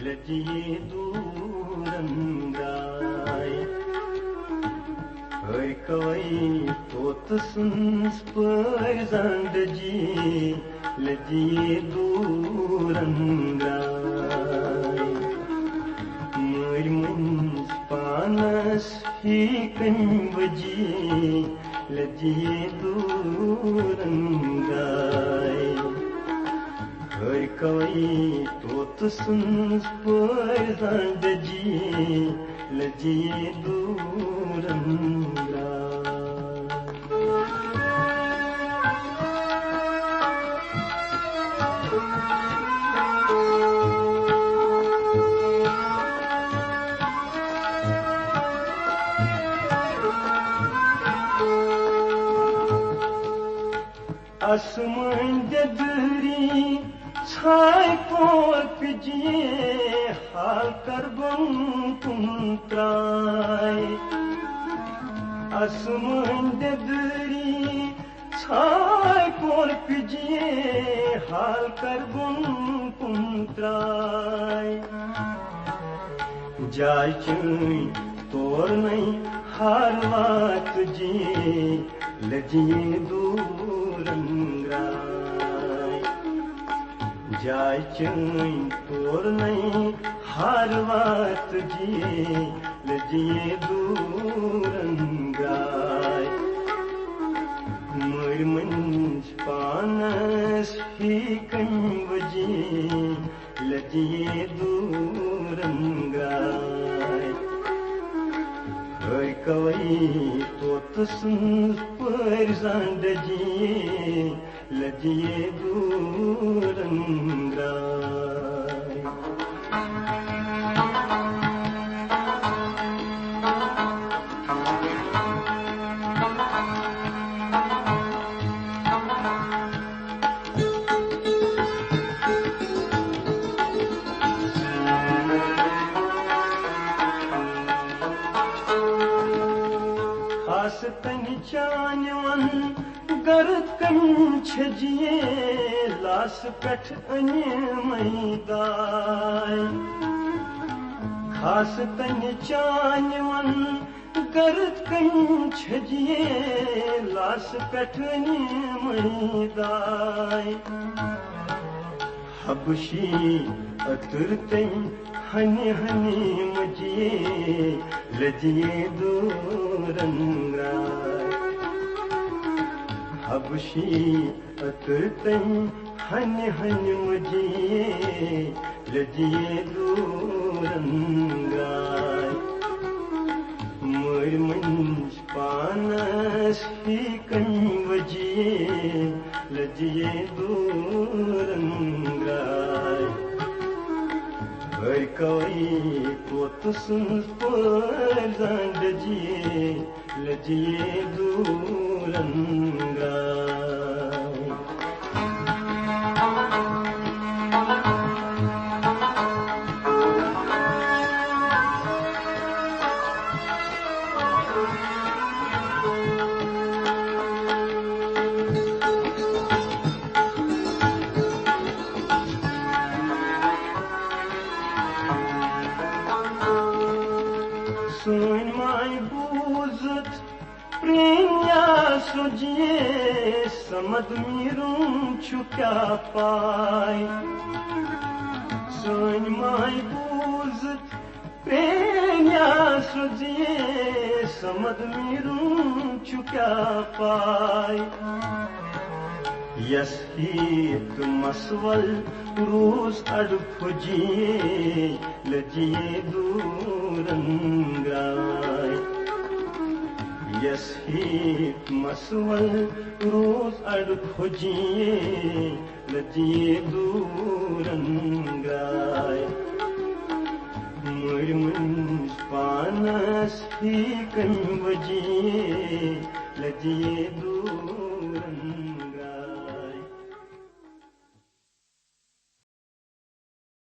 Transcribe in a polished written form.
लजिए दूरंगाय हर कवई तोत सुन्स पर जंदजी लजिए दूरंगाय मर मंस पानस ही कंवजी लजिए दूरंगाय हर कवई तोत सुन्स पर जंदजी लजिए दूरंगाय आसमान ददरी छाय पोक जिए हाल करबन तुम त्राय आसमान ददरी छाय पोक जिए हाल करबन तुम त्राय जाय चुई तोर नहीं हार बात जी लजिए दूरंगाय जाय चुई तोर नहीं हार बात जी लजिए दूरंगाय मर मंच पानस ही कंवजी लजिए दूरंगाय हर कवई तोत सुन्स पर जंदजी लजिए दूरंगाय तन चानवन गर्द कन छजिए लास पेठ अने मैदाय खास तन चानवन गर्द कन छजिए लास पेठ अने मैदाय हबशी अतर तन हनी हनी मजिए लजिए दूरंगाय हबशी अतर तन हनी हनी मजिए लजिए दूरंगाय मर मंच पानस ही कंवजिए लजिए दूरंगाय हर कवई तोत सुन्स पर जंदजी लजिए दूरंगाय सोन माय बूजत प्रेम्या सोजिए समद मीरूं छुक्या पाय सोन माय बूजत प्रेम्या सोजिए समद मीरूं छुक्या पाय यस हीत मसवल रूस अड़फुजिए लजिए दूरंगाय यस हीत मसवल रूस अड़फुजिए लजिए दूरंगाय मर मंच पानस ही कंवजिए लजिए दूरंगाय